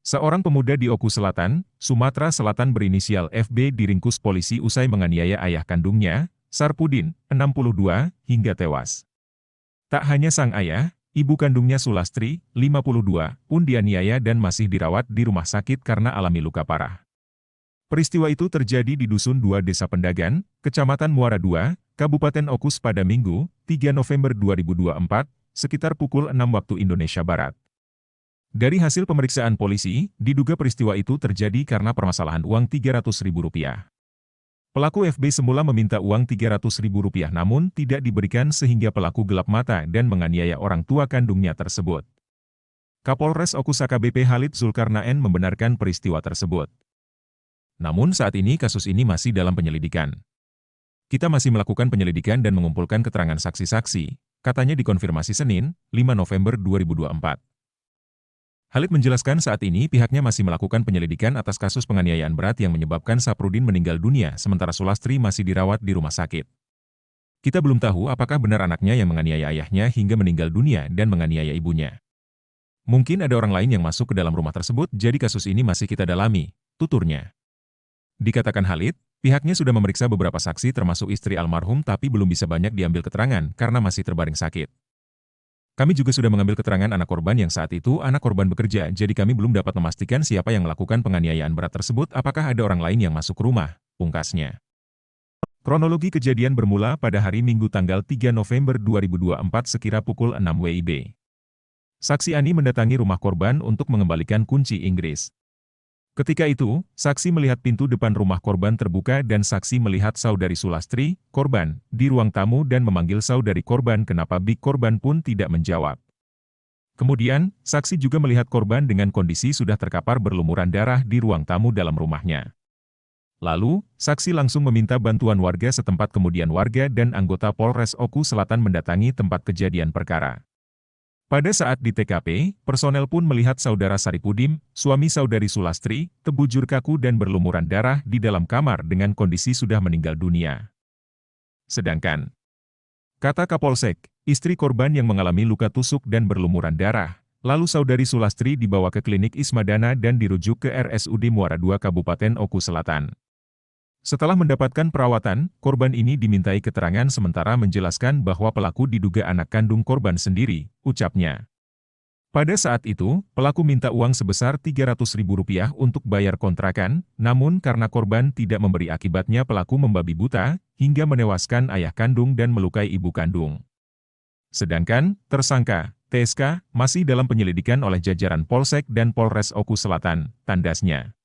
Seorang pemuda di Oku Selatan, Sumatera Selatan berinisial FB diringkus polisi usai menganiaya ayah kandungnya, Sarpudin, 62, hingga tewas. Tak hanya sang ayah, ibu kandungnya Sulastri, 52, pun dianiaya dan masih dirawat di rumah sakit karena alami luka parah. Peristiwa itu terjadi di Dusun 2 Desa Pendagan, Kecamatan Muara II, Kabupaten Okus pada Minggu, 3 November 2024, sekitar pukul 6 waktu Indonesia Barat. Dari hasil pemeriksaan polisi, diduga peristiwa itu terjadi karena permasalahan uang Rp300.000. Pelaku FB semula meminta uang Rp300.000 namun tidak diberikan sehingga pelaku gelap mata dan menganiaya orang tua kandungnya tersebut. Kapolres Okus AKBP Halid Zulkarnaen membenarkan peristiwa tersebut. Namun saat ini kasus ini masih dalam penyelidikan. Kita masih melakukan penyelidikan dan mengumpulkan keterangan saksi-saksi, katanya dikonfirmasi Senin, 5 November 2024. Halid menjelaskan saat ini pihaknya masih melakukan penyelidikan atas kasus penganiayaan berat yang menyebabkan Saprudin meninggal dunia sementara Sulastri masih dirawat di rumah sakit. Kita belum tahu apakah benar anaknya yang menganiaya ayahnya hingga meninggal dunia dan menganiaya ibunya. Mungkin ada orang lain yang masuk ke dalam rumah tersebut jadi kasus ini masih kita dalami, tuturnya. Dikatakan Halid, pihaknya sudah memeriksa beberapa saksi termasuk istri almarhum tapi belum bisa banyak diambil keterangan karena masih terbaring sakit. Kami juga sudah mengambil keterangan anak korban yang saat itu anak korban bekerja, jadi kami belum dapat memastikan siapa yang melakukan penganiayaan berat tersebut apakah ada orang lain yang masuk rumah, pungkasnya. Kronologi kejadian bermula pada hari Minggu tanggal 3 November 2024 sekira pukul 6 WIB. Saksi Ani mendatangi rumah korban untuk mengembalikan kunci Inggris. Ketika itu, saksi melihat pintu depan rumah korban terbuka dan saksi melihat saudari Sulastri, korban, di ruang tamu dan memanggil saudari korban kenapa Big korban pun tidak menjawab. Kemudian, saksi juga melihat korban dengan kondisi sudah terkapar berlumuran darah di ruang tamu dalam rumahnya. Lalu, saksi langsung meminta bantuan warga setempat kemudian warga dan anggota Polres Oku Selatan mendatangi tempat kejadian perkara. Pada saat di TKP, personel pun melihat saudara Saripudin, suami saudari Sulastri, terbujur kaku dan berlumuran darah di dalam kamar dengan kondisi sudah meninggal dunia. Sedangkan, kata Kapolsek, istri korban yang mengalami luka tusuk dan berlumuran darah, lalu saudari Sulastri dibawa ke klinik Ismadana dan dirujuk ke RSUD Muara II Kabupaten Oku Selatan. Setelah mendapatkan perawatan, korban ini dimintai keterangan sementara menjelaskan bahwa pelaku diduga anak kandung korban sendiri, ucapnya. Pada saat itu, pelaku minta uang sebesar Rp300.000 untuk bayar kontrakan, namun karena korban tidak memberi akibatnya pelaku membabi buta, hingga menewaskan ayah kandung dan melukai ibu kandung. Sedangkan, tersangka, TSK, masih dalam penyelidikan oleh jajaran Polsek dan Polres Oku Selatan, tandasnya.